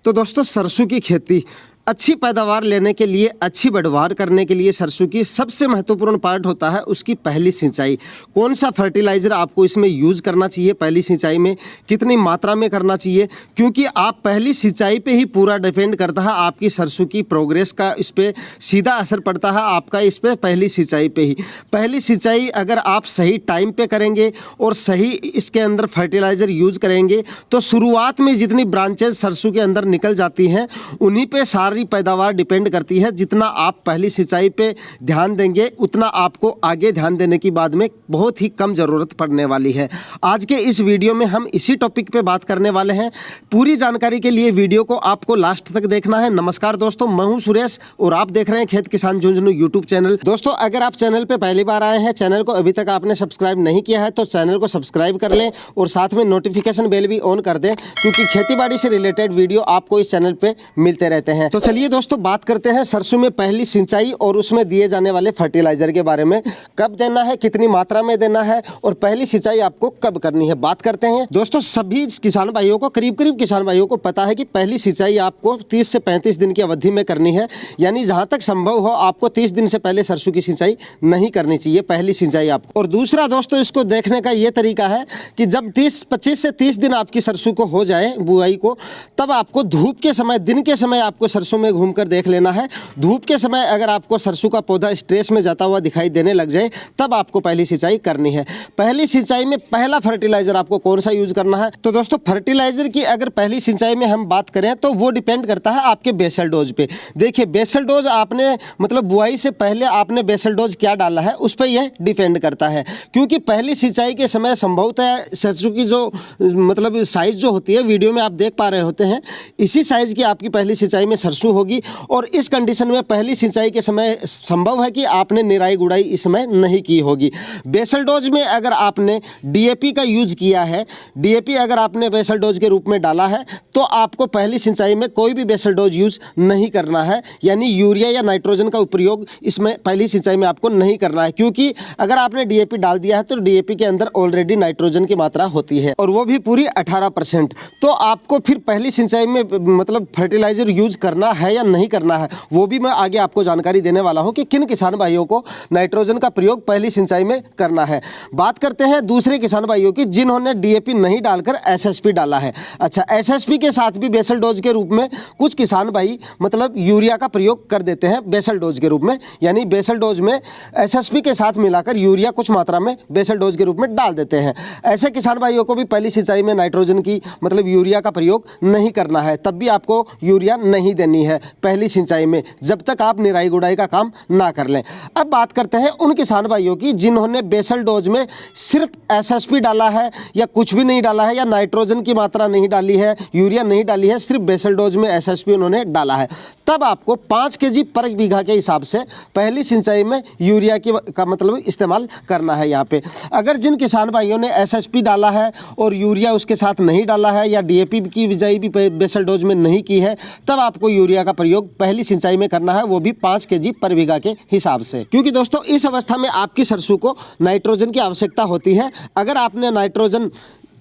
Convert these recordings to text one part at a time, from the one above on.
तो दोस्तों सरसों की खेती अच्छी पैदावार लेने के लिए, अच्छी पैदावार करने के लिए सरसों की सबसे महत्वपूर्ण पार्ट होता है उसकी पहली सिंचाई। कौन सा फर्टिलाइज़र आपको इसमें यूज़ करना चाहिए, पहली सिंचाई में कितनी मात्रा में करना चाहिए, क्योंकि आप पहली सिंचाई पे ही पूरा डिपेंड करता है आपकी सरसों की प्रोग्रेस का। इस पर सीधा असर पड़ता है आपका इस पर पहली सिंचाई पे ही। पहली सिंचाई अगर आप सही टाइम पे करेंगे और सही इसके अंदर फर्टिलाइज़र यूज़ करेंगे तो शुरुआत में जितनी ब्रांचेज सरसों के अंदर निकल जाती हैं उन्हीं पे सारी पैदावार डिपेंड करती है। जितना आप पहली सिंचाई पे ध्यान देंगे उतना आपको आगे ध्यान देने की बाद में बहुत ही कम ज़रूरत पड़ने वाली है। आज के इस वीडियो में हम इसी टॉपिक पे बात करने वाले हैं। पूरी जानकारी के लिए वीडियो को आपको लास्ट तक देखना है। नमस्कार दोस्तों, मैं हूं सुरेश और आप देख रहे हैं खेत किसान झुंझुनू यूट्यूब चैनल। दोस्तों अगर आप चैनल पर पहली बार आए हैं, चैनल को अभी तक आपने सब्सक्राइब नहीं किया है तो चैनल को सब्सक्राइब कर लें और साथ में नोटिफिकेशन बेल भी ऑन कर दें, क्योंकि खेती से रिलेटेड वीडियो आपको इस चैनल पर मिलते रहते हैं। तो चलिए दोस्तों बात करते हैं सरसों में पहली सिंचाई और उसमें दिए जाने वाले फर्टिलाइजर के बारे में। कब देना है, कितनी मात्रा में देना है और पहली सिंचाई आपको कब करनी है, बात करते हैं। दोस्तों सभी किसान भाइयों को, करीब किसान भाइयों को पता है कि पहली सिंचाई आपको 30 से 35 दिन की अवधि में करनी है। यानी जहां तक संभव हो आपको 30 दिन से पहले सरसों की सिंचाई नहीं करनी चाहिए, पहली सिंचाई आपको। और दूसरा दोस्तों इसको देखने का ये तरीका है कि जब 25 से 30 दिन आपकी सरसों को हो जाए बुआई को, तब आपको धूप के समय, दिन के समय आपको सरसों में घूमकर देख लेना है। धूप के समय अगर आपको सरसों का पौधा स्ट्रेस में जाता हुआ दिखाई देने लग जाए तब आपको पहली सिंचाई करनी है। पहली सिंचाई में पहला फर्टिलाइजर आपको कौन सा यूज करना है, तो दोस्तों फर्टिलाइजर की अगर पहली सिंचाई में हम बात करें तो वो डिपेंड करता है आपके बेसल डोज पे। देखिए बेसल डोज आपने मतलब बुआई से पहले आपने बेसल डोज क्या डाला है उस पर यह डिपेंड करता है, क्योंकि पहली सिंचाई के समय संभवतः सरसों की जो मतलब साइज जो होती है वीडियो में आप देख पा रहे होते हैं, इसी साइज की आपकी पहली सिंचाई में सरसों होगी। और इस कंडीशन में पहली सिंचाई के समय संभव है कि आपने निराई गुड़ाई इस समय नहीं की होगी। बेसल डोज में अगर आपने डीएपी का यूज किया है, डीएपी अगर आपने बेसल डोज के रूप में डाला है तो आपको पहली सिंचाई में कोई भी बेसल डोज यूज नहीं करना है। यानी यूरिया या नाइट्रोजन का उपयोग इसमें पहली सिंचाई में आपको नहीं करना है, क्योंकि अगर आपने डीएपी डाल दिया है तो डीएपी के अंदर ऑलरेडी नाइट्रोजन की मात्रा होती है और वो भी पूरी 18%। तो आपको फिर पहली सिंचाई में मतलब फर्टिलाइजर यूज करना है या नहीं करना है वो भी मैं आगे आपको जानकारी देने वाला हूं कि किन किसान भाइयों को नाइट्रोजन का प्रयोग पहली सिंचाई में करना है। बात करते हैं दूसरे किसान भाइयों की जिन्होंने डीएपी नहीं डालकर एसएसपी डाला है। अच्छा, एसएसपी के साथ भी बेसल डोज के रूप में कुछ किसान भाई मतलब यूरिया का प्रयोग कर देते हैं बेसल डोज के रूप में। यानी बेसल डोज में एसएसपी के साथ मिलाकर यूरिया कुछ मात्रा में बेसल डोज के रूप में डाल देते हैं। ऐसे किसान भाइयों को भी पहली सिंचाई में नाइट्रोजन की मतलब यूरिया का प्रयोग नहीं करना है, तब भी आपको यूरिया नहीं देनी है पहली सिंचाई में जब तक आप निराई गुड़ाई का काम ना कर लें। अब बात करते हैं उन किसान भाइयों की जिन्होंने बेसल डोज में सिर्फ एसएसपी डाला है या कुछ भी नहीं डाला है या नाइट्रोजन की मात्रा नहीं डाली है, यूरिया नहीं डाली है, सिर्फ बेसल डोज में एसएसपी उन्होंने डाला है। तब आपको 5 kg पर बीघा के हिसाब से पहली सिंचाई में यूरिया का मतलब इस्तेमाल करना है। यहाँ पे अगर जिन किसान भाइयों ने एसएसपी डाला है और यूरिया उसके साथ नहीं डाला है या डीएपी की बिजाई भी बेसल डोज में नहीं की है, तब आपको यूरिया का प्रयोग पहली सिंचाई में करना है, वो भी 5 kg पर बीघा के हिसाब से। क्योंकि दोस्तों इस अवस्था में आपकी सरसों को नाइट्रोजन की आवश्यकता होती है। अगर आपने नाइट्रोजन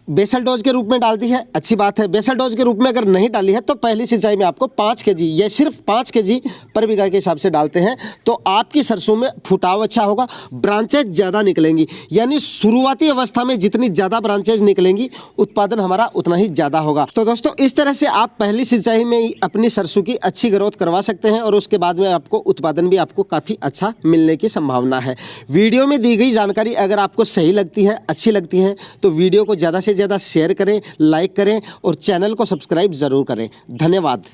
बेसल डोज के रूप में डाल दी है अच्छी बात है, बेसल डोज के रूप में अगर नहीं डाली है तो पहली सिंचाई में आपको 5 kg या सिर्फ 5 kg पर बीघा के हिसाब से डालते हैं तो आपकी सरसों में फुटाव अच्छा होगा, ब्रांचेज ज़्यादा निकलेंगी। यानी शुरुआती अवस्था में जितनी ज़्यादा ब्रांचेज निकलेंगी उत्पादन हमारा उतना ही ज़्यादा होगा। तो दोस्तों इस तरह से आप पहली सिंचाई में अपनी सरसों की अच्छी ग्रोथ करवा सकते हैं और उसके बाद में आपको उत्पादन भी आपको काफ़ी अच्छा मिलने की संभावना है। वीडियो में दी गई जानकारी अगर आपको सही लगती है, अच्छी लगती है तो वीडियो को ज़्यादा से ज़्यादा शेयर करें, लाइक करें और चैनल को सब्सक्राइब ज़रूर करें। धन्यवाद।